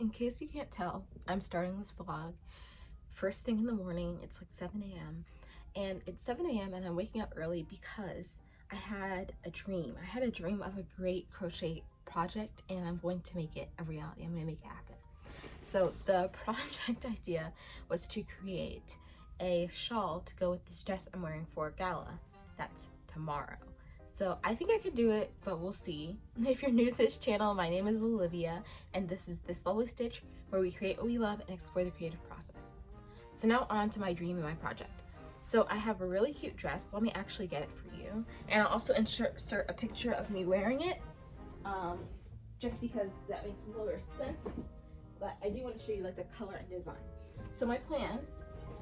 in case you can't tell, I'm starting this vlog first thing in the morning. It's like 7 a.m. and it's 7 a.m. and I'm waking up early because I had a dream. I had a dream of a great crochet project and I'm going to make it a reality. I'm going to make it happen. So the project idea was to create a shawl to go with this dress I'm wearing for gala. That's tomorrow. So I think I could do it, but we'll see. If you're new to this channel, my name is Olivia, and this is This Lovely Stitch, where we create what we love and explore the creative process. So now on to my dream and my project. So I have a really cute dress. Let me actually get it for you. And I'll also insert a picture of me wearing it, just because that makes more sense. But I do want to show you like the color and design. So my plan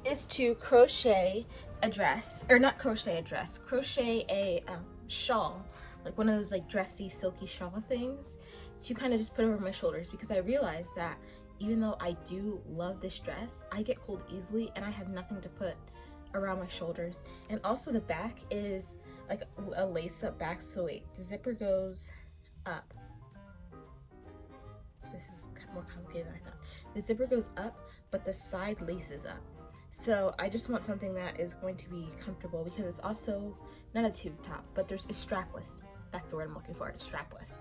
is to crochet a dress, or not crochet a dress, crochet a shawl, like one of those like dressy silky shawl things to kind of just put over my shoulders, because I realized that even though I do love this dress, I get cold easily and I have nothing to put around my shoulders. And also the back is like a lace up back, so wait, the zipper goes up. This is more complicated than I thought. The zipper goes up, but the side laces up. So I just want something that is going to be comfortable, because it's also not a tube top, but it's strapless. That's the word I'm looking for, it's strapless.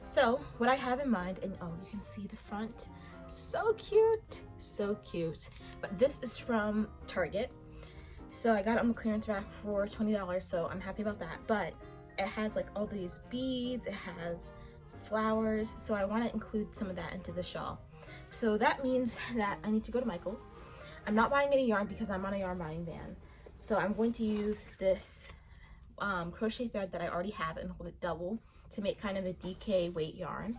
So what I have in mind, and oh, you can see the front, so cute, so cute. But this is from Target. So I got it on the clearance rack for $20, so I'm happy about that. But it has like all these beads, it has flowers, so I want to include some of that into the shawl. So that means that I need to go to Michael's. I'm not buying any yarn because I'm on a yarn buying ban. So I'm going to use this crochet thread that I already have and hold it double to make kind of a DK weight yarn.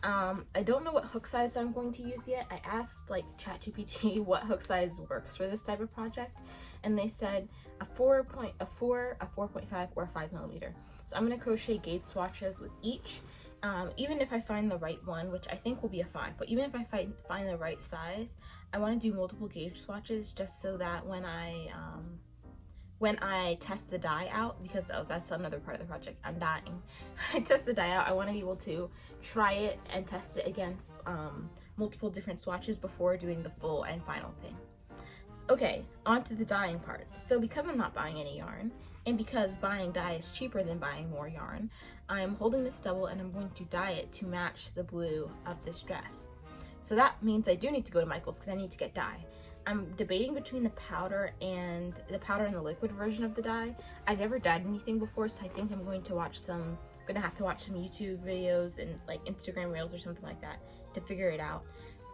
I don't know what hook size I'm going to use yet. I asked like ChatGPT what hook size works for this type of project, and they said a 4, a 4.5, or a 5 millimeter. So I'm going to crochet gauge swatches with each. Even if I find the right one, which I think will be a 5, but even if I find the right size, I want to do multiple gauge swatches just so that when I test the dye out, because that's another part of the project, I'm dying. I test the dye out, I want to be able to try it and test it against multiple different swatches before doing the full and final thing. Okay, on to the dyeing part. So because I'm not buying any yarn, and because buying dye is cheaper than buying more yarn, I'm holding this double and I'm going to dye it to match the blue of this dress. So that means I do need to go to Michael's because I need to get dye. I'm debating between the powder and the liquid version of the dye. I've never dyed anything before, so I think I'm going to have to watch some YouTube videos and like Instagram Reels or something like that to figure it out.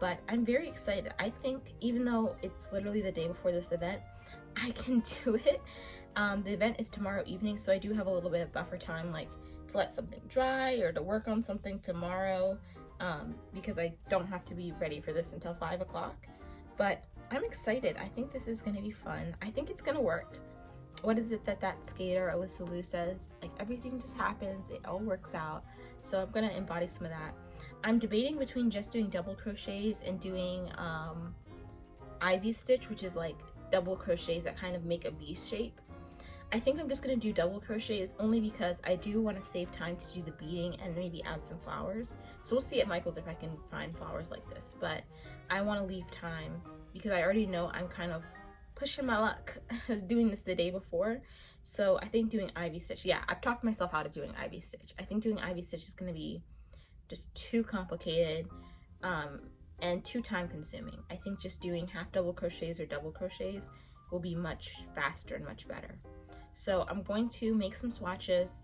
But I'm very excited. I think even though it's literally the day before this event, I can do it. The event is tomorrow evening, so I do have a little bit of buffer time, like to let something dry or to work on something tomorrow, because I don't have to be ready for this until 5 o'clock. But I'm excited. I think this is going to be fun. I think it's going to work. What is it that skater Alyssa Liu says? Like, everything just happens. It all works out. So I'm going to embody some of that. I'm debating between just doing double crochets and doing ivy stitch, which is like double crochets that kind of make a V shape. I think I'm just going to do double crochets only because I do want to save time to do the beading and maybe add some flowers. So we'll see at Michael's if I can find flowers like this, but I want to leave time because I already know I'm kind of pushing my luck doing this the day before. So I think doing ivy stitch, yeah, I've talked myself out of doing ivy stitch. I think doing ivy stitch is going to be just too complicated and too time consuming. I think just doing half double crochets or double crochets will be much faster and much better. So I'm going to make some swatches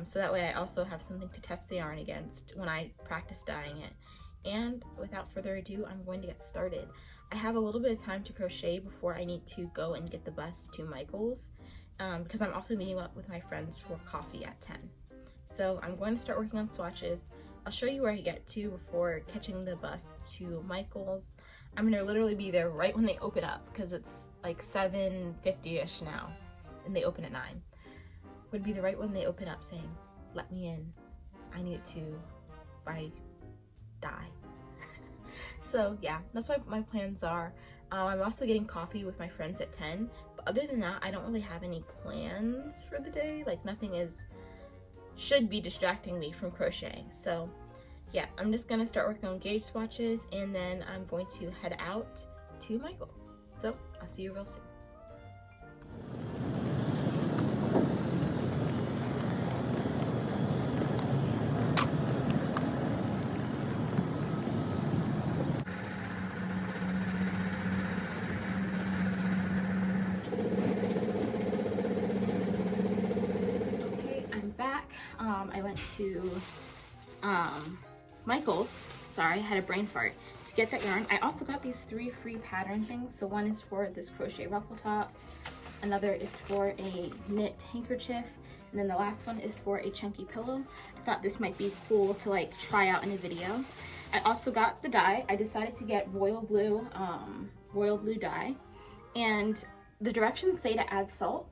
so that way I also have something to test the yarn against when I practice dyeing it. And without further ado, I'm going to get started. I have a little bit of time to crochet before I need to go and get the bus to Michael's, because I'm also meeting up with my friends for coffee at 10. So I'm going to start working on swatches. I'll show you where I get to before catching the bus to Michael's. I'm going to literally be there right when they open up because it's like 7:50ish now. And they open at 9. Would be the right when they open up saying, "Let me in. I need to buy dye." So yeah, that's what my plans are. I'm also getting coffee with my friends at 10. But other than that, I don't really have any plans for the day. Like nothing should be distracting me from crocheting. So yeah, I'm just gonna start working on gauge swatches, and then I'm going to head out to Michael's. So I'll see you real soon. Okay, I'm back. I went to Michael's, sorry, I had a brain fart, to get that yarn. I also got these 3 free pattern things. So one is for this crochet ruffle top, another is for a knit handkerchief, and then the last one is for a chunky pillow. I thought this might be cool to like try out in a video. I also got the dye. I decided to get royal blue dye, and the directions say to add salt.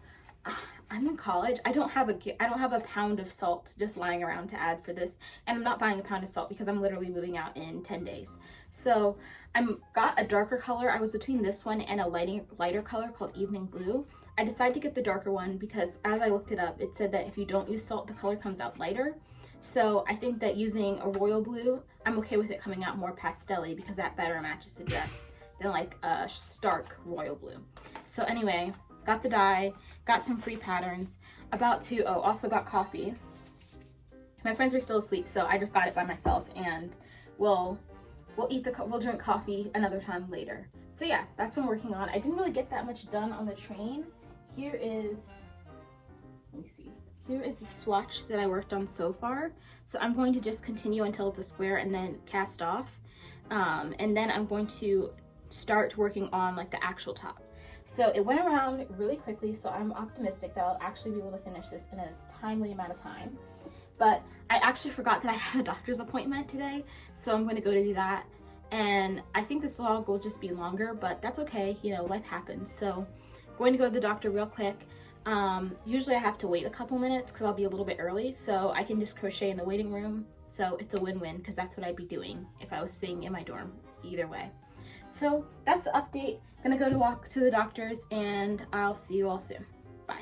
I'm in college. I don't have a pound of salt just lying around to add for this, and I'm not buying a pound of salt because I'm literally moving out in 10 days. So got a darker color. I was between this one and a lighter color called evening blue. I decided to get the darker one because as I looked it up, it said that if you don't use salt, the color comes out lighter. So I think that using a royal blue, I'm okay with it coming out more pastel-y because that better matches the dress than like a stark royal blue. So anyway, got the dye, got some free patterns, also got coffee. My friends were still asleep, so I just got it by myself, and we'll drink coffee another time later. So yeah, that's what I'm working on. I didn't really get that much done on the train. Here is the swatch that I worked on so far. So I'm going to just continue until it's a square and then cast off. And then I'm going to start working on like the actual top. So it went around really quickly, so I'm optimistic that I'll actually be able to finish this in a timely amount of time. But I actually forgot that I had a doctor's appointment today, so I'm going to go to do that. And I think this vlog will just be longer, but that's okay, you know, life happens. So going to go to the doctor real quick. Usually I have to wait a couple minutes because I'll be a little bit early, so I can just crochet in the waiting room. So it's a win-win because that's what I'd be doing if I was staying in my dorm either way. So that's the update. I'm gonna go to walk to the doctor's, and I'll see you all soon. Bye.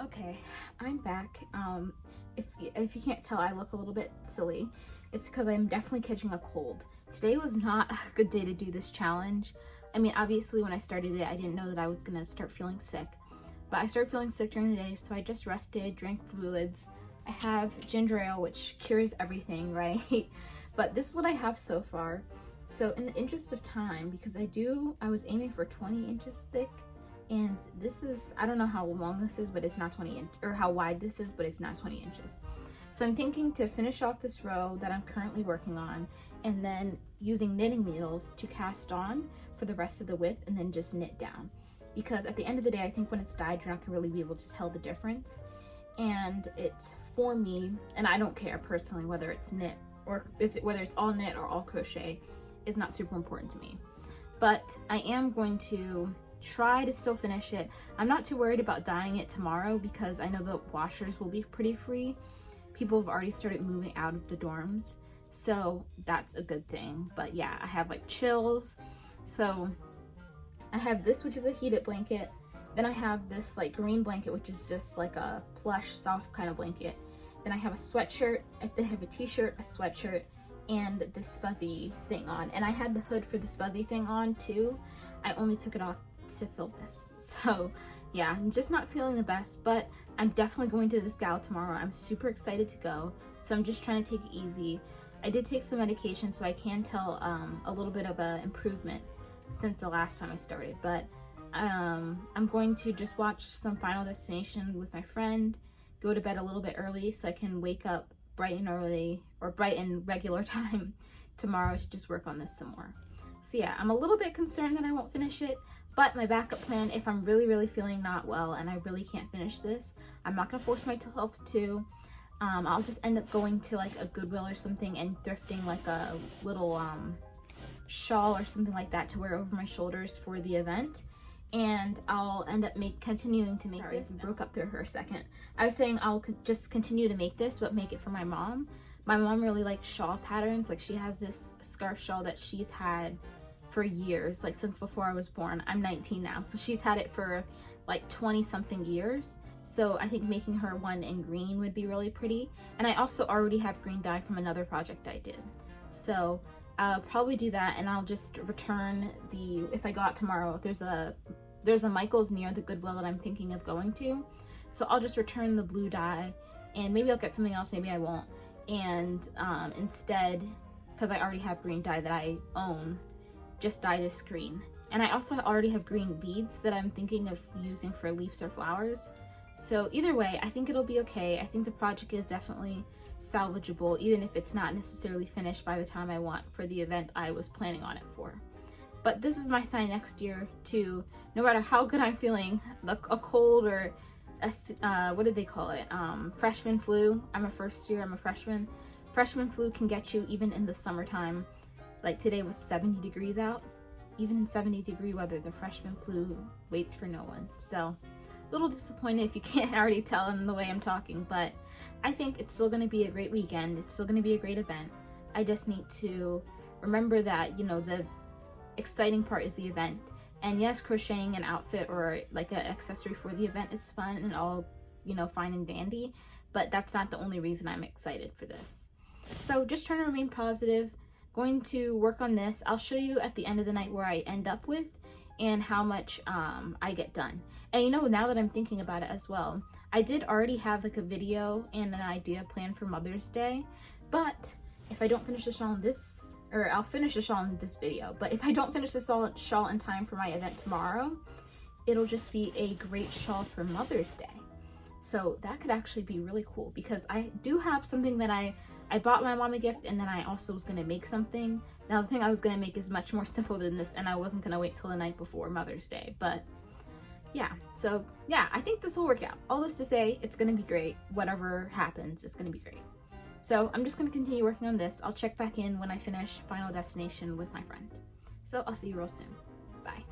Okay, I'm back. If you can't tell, I look a little bit silly. It's because I'm definitely catching a cold. Today was not a good day to do this challenge. I mean, obviously when I started it, I didn't know that I was gonna start feeling sick. But I started feeling sick during the day, so I just rested, drank fluids. I have ginger ale, which cures everything, right? But this is what I have so far. So in the interest of time, because I was aiming for 20 inches thick, and this is, I don't know how long this is, but it's not 20 inches, or how wide this is, but it's not 20 inches. So I'm thinking to finish off this row that I'm currently working on, and then using knitting needles to cast on for the rest of the width, and then just knit down. Because at the end of the day, I think when it's dyed, you're not gonna really be able to tell the difference. And it's for me, and I don't care personally whether it's knit or whether it's all knit or all crochet, is not super important to me. But I am going to try to still finish it. I'm not too worried about dyeing it tomorrow because I know the washers will be pretty free. People have already started moving out of the dorms, so that's a good thing. But yeah, I have like chills. So I have this, which is a heated blanket. Then I have this like green blanket, which is just like a plush, soft kind of blanket. Then I have a sweatshirt, I have a t-shirt, a sweatshirt, and this fuzzy thing on. And I had the hood for this fuzzy thing on too. I only took it off to film this. So yeah, I'm just not feeling the best, but I'm definitely going to this gala tomorrow. I'm super excited to go. So I'm just trying to take it easy. I did take some medication, so I can tell a little bit of an improvement since the last time I started, but I'm going to just watch some Final Destination with my friend, go to bed a little bit early so I can wake up bright and early, or bright and regular time tomorrow to just work on this some more. So yeah, I'm a little bit concerned that I won't finish it, but my backup plan, if I'm really feeling not well and I really can't finish this, I'm not gonna force myself to. I'll just end up going to like a Goodwill or something and thrifting like a little shawl or something like that to wear over my shoulders for the event. And I'll end up continuing to make this. We broke up there for a second. I was saying I'll just continue to make this, but make it for my mom. My mom really likes shawl patterns. Like, she has this scarf shawl that she's had for years, like since before I was born. I'm 19 now, so she's had it for like 20 something years. So I think making her one in green would be really pretty. And I also already have green dye from another project I did. So I'll probably do that, and I'll just return the, if I go out tomorrow, there's a Michael's near the Goodwill that I'm thinking of going to. So I'll just return the blue dye, and maybe I'll get something else, maybe I won't. And instead, because I already have green dye that I own, just dye this green. And I also already have green beads that I'm thinking of using for leaves or flowers. So either way, I think it'll be okay. I think the project is definitely salvageable, even if it's not necessarily finished by the time I want for the event I was planning on it for. But this is my sign next year to, no matter how good I'm feeling, a cold or a, what did they call it? Freshman flu. I'm a first year, I'm a freshman. Freshman flu can get you even in the summertime. Like today was 70 degrees out. Even in 70-degree weather, the freshman flu waits for no one. So a little disappointed if you can't already tell in the way I'm talking, but I think it's still gonna be a great weekend. It's still gonna be a great event. I just need to remember that, you know, the exciting part is the event. And yes, crocheting an outfit or like an accessory for the event is fun and all, you know, fine and dandy, but that's not the only reason I'm excited for this. So just trying to remain positive, going to work on this. I'll show you at the end of the night where I end up with and how much I get done. And you know, now that I'm thinking about it as well, I did already have like a video and an idea planned for Mother's Day, but if I don't finish the shawl in this, or I'll finish the shawl in this video, but if I don't finish the shawl in time for my event tomorrow, it'll just be a great shawl for Mother's Day. So that could actually be really cool, because I do have something that I bought my mom a gift, and then I also was gonna make something. Now the thing I was gonna make is much more simple than this, and I wasn't gonna wait till the night before Mother's Day, but yeah. So yeah, I think this will work out. All this to say, it's gonna be great. Whatever happens, it's gonna be great. So I'm just gonna continue working on this. I'll check back in when I finish Final Destination with my friend. So I'll see you real soon. Bye.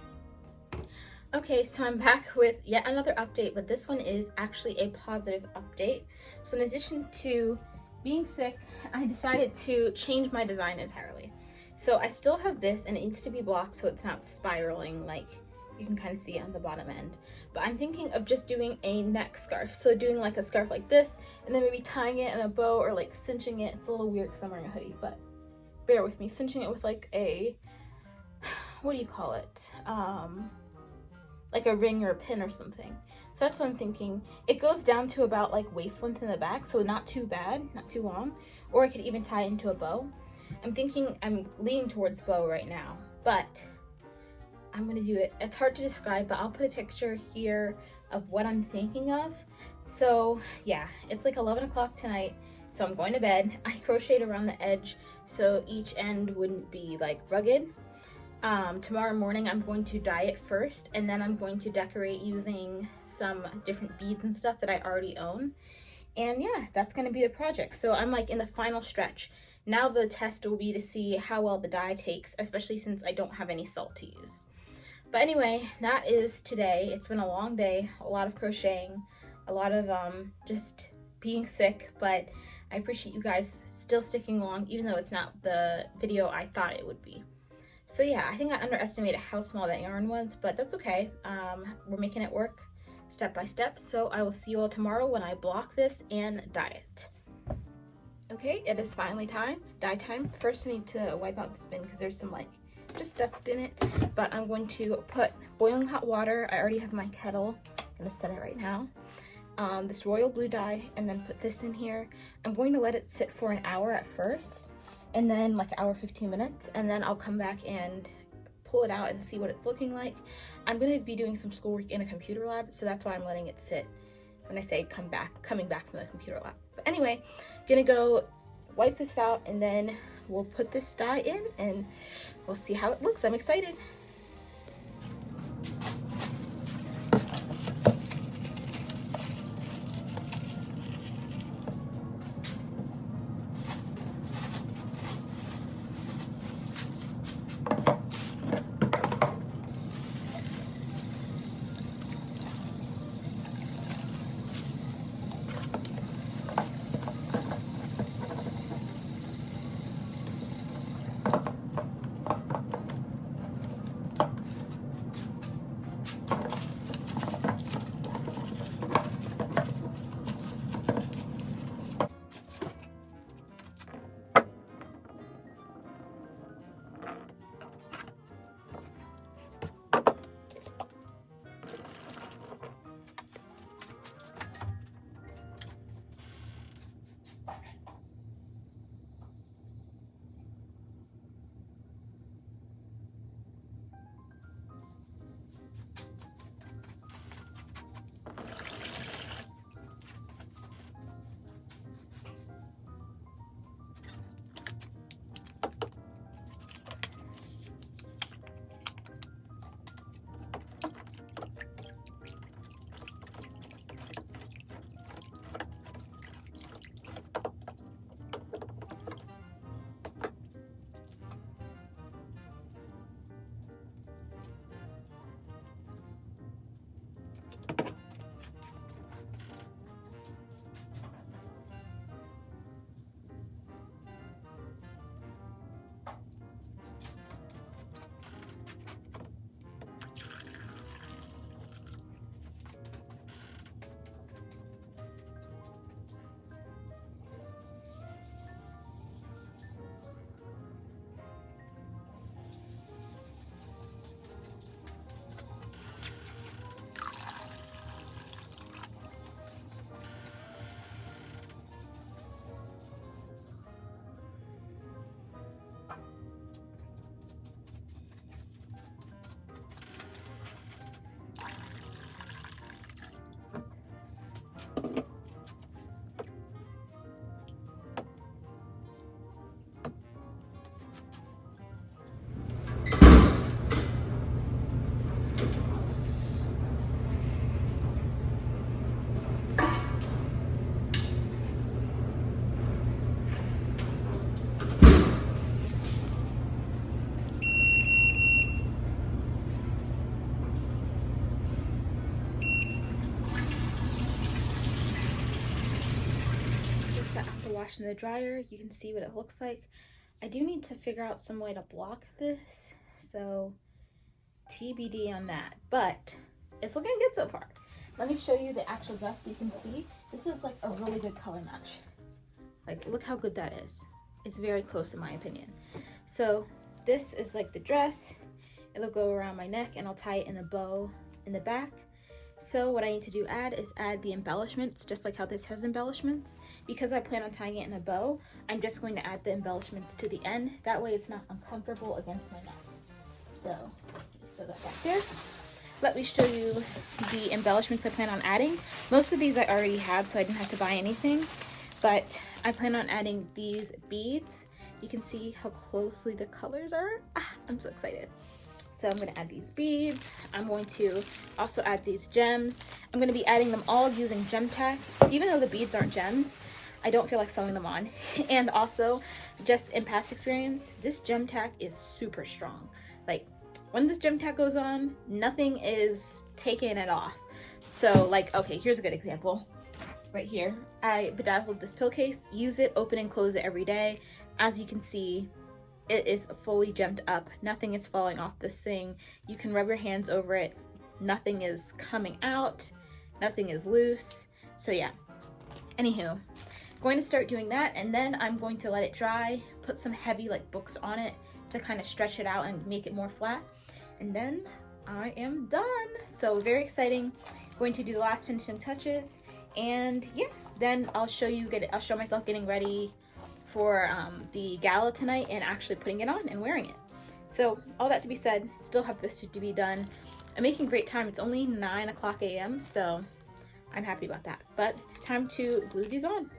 Okay, so I'm back with yet another update, but this one is actually a positive update. So in addition to being sick, I decided to change my design entirely. So I still have this, and it needs to be blocked so it's not spiraling like you can kind of see on the bottom end. But I'm thinking of just doing a neck scarf. So doing like a scarf like this, and then maybe tying it in a bow or like cinching it. It's a little weird because I'm wearing a hoodie, but bear with me. Cinching it with like a, what do you call it? Like a ring or a pin or something. So that's what I'm thinking. It goes down to about like waist length in the back, so not too bad, not too long. Or I could even tie it into a bow. I'm thinking, I'm leaning towards bow right now, but I'm gonna do it. It's hard to describe, but I'll put a picture here of what I'm thinking of. So yeah, it's like 11 o'clock tonight, so I'm going to bed. I crocheted around the edge so each end wouldn't be like rugged. Tomorrow morning I'm going to dye it first, and then I'm going to decorate using some different beads and stuff that I already own. And yeah, that's gonna be the project. So I'm like in the final stretch. Now the test will be to see how well the dye takes, especially since I don't have any salt to use. But anyway, that is today. It's been a long day, a lot of crocheting, a lot of just being sick, but I appreciate you guys still sticking along, even though it's not the video I thought it would be. So yeah, I think I underestimated how small that yarn was, but that's okay. We're making it work step by step. So I will see you all tomorrow when I block this and dye it. Okay, it is finally dye time. First I need to wipe out the bin because there's some like just dust in it, but I'm going to put boiling hot water. I already have my kettle. I'm gonna set it right now. This royal blue dye, and then put this in here. I'm going to let it sit for an hour at first, and then like an hour 15 minutes, and then I'll come back and pull it out and see what it's looking like. I'm going to be doing some schoolwork in a computer lab, so that's why I'm letting it sit when I say coming back from the computer lab. But anyway, gonna go wipe this out and then we'll put this dye in and we'll see how it looks. I'm excited. Wash in the dryer, you can see what it looks like. I do need to figure out some way to block this, so TBD on that, but it's looking good so far. Let me show you the actual dress so you can see. This is like a really good color match. Like, look how good that is. It's very close in my opinion. So this is like the dress. It'll go around my neck and I'll tie it in a bow in the back. So what I need to do is add the embellishments, just like how this has embellishments. Because I plan on tying it in a bow, I'm just going to add the embellishments to the end. That way it's not uncomfortable against my neck. So, throw that back there. Let me show you the embellishments I plan on adding. Most of these I already had, so I didn't have to buy anything. But I plan on adding these beads. You can see how closely the colors are. I'm so excited. So I'm going to add these beads. I'm going to also add these gems. I'm going to be adding them all using gem tack. Even though the beads aren't gems, I don't feel like sewing them on. And also, just in past experience, this gem tack is super strong. Like, when this gem tack goes on, nothing is taking it off. So, like, okay, here's a good example. Right here, I bedazzled this pill case. Use it, open and close it every day. As you can see, it is fully gemmed up. Nothing is falling off this thing. You can rub your hands over it. Nothing is coming out. Nothing is loose. So yeah, anywho, going to start doing that, and then I'm going to let it dry, put some heavy like books on it to kind of stretch it out and make it more flat. And then I am done. So very exciting. Going to do the last finishing touches, and yeah, then I'll show myself getting ready for the gala tonight and actually putting it on and wearing it. So all that to be said, still have this to be done. I'm making great time. It's only 9 o'clock a.m. so I'm happy about that. But time to glue these on.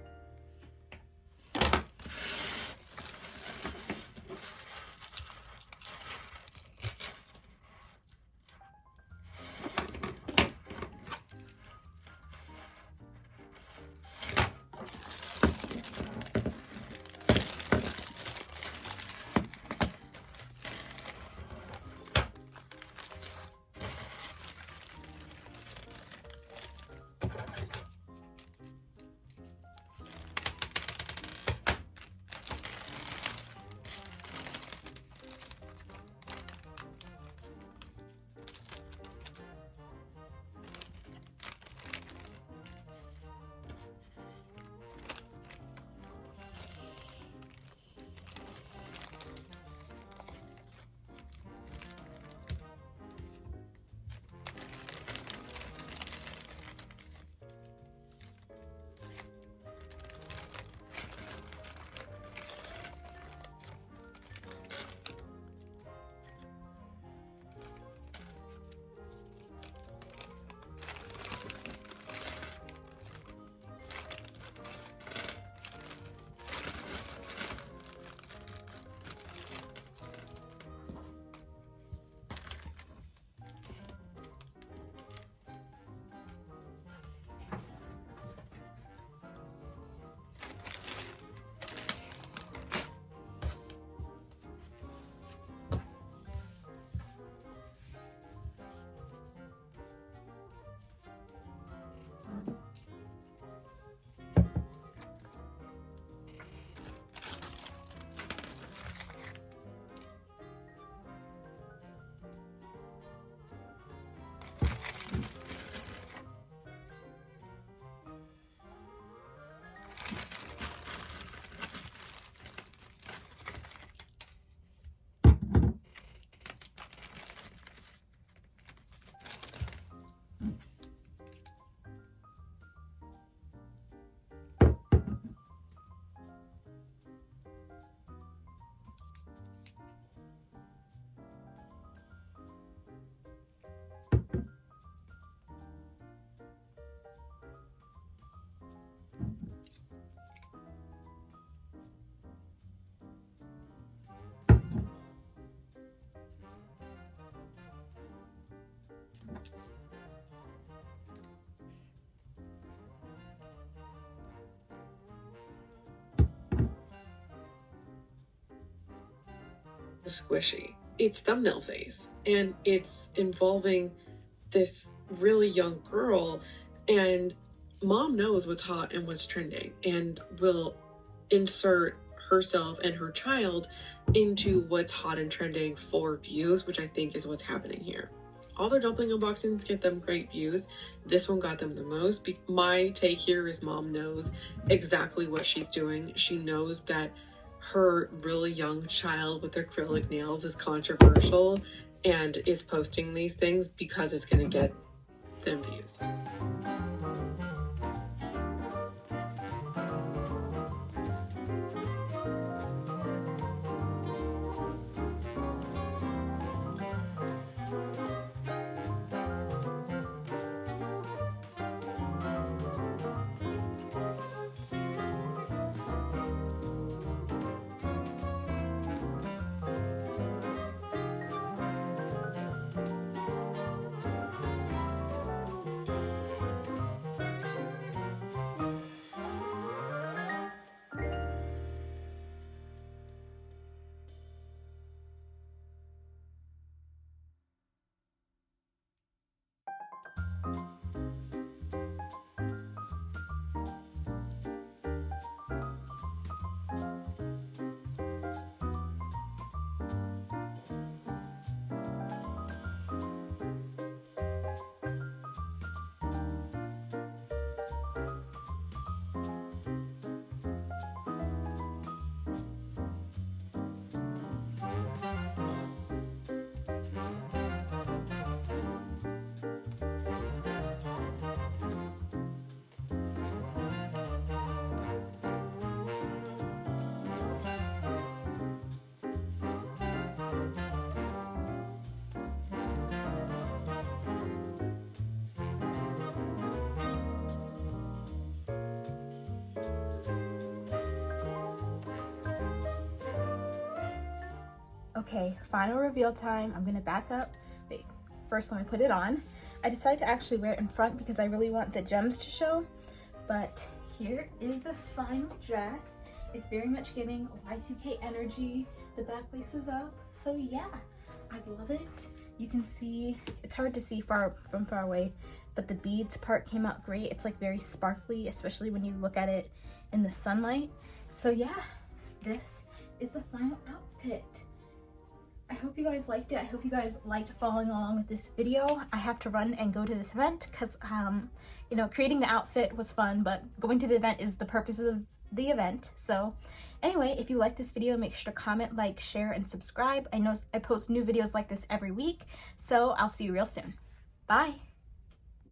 Squishy. It's thumbnail face, and it's involving this really young girl, and mom knows what's hot and what's trending and will insert herself and her child into what's hot and trending for views, which I think is what's happening here. All their dumpling unboxings get them great views. This one got them the most. My take here is mom knows exactly what she's doing. She knows that her really young child with acrylic nails is controversial and is posting these things because it's going to get them views. Okay, final reveal time. I'm gonna back up. Wait, first let me put it on. I decided to actually wear it in front because I really want the gems to show, but here is the final dress. It's very much giving Y2K energy. The back lace is up, so yeah, I love it. You can see, it's hard to see from far away, but the beads part came out great. It's like very sparkly, especially when you look at it in the sunlight. So yeah, this is the final outfit. I hope you guys liked it. I hope you guys liked following along with this video. I have to run and go to this event because, you know, creating the outfit was fun, but going to the event is the purpose of the event. So anyway, if you like this video, make sure to comment, like, share, and subscribe. I know I post new videos like this every week, so I'll see you real soon. Bye.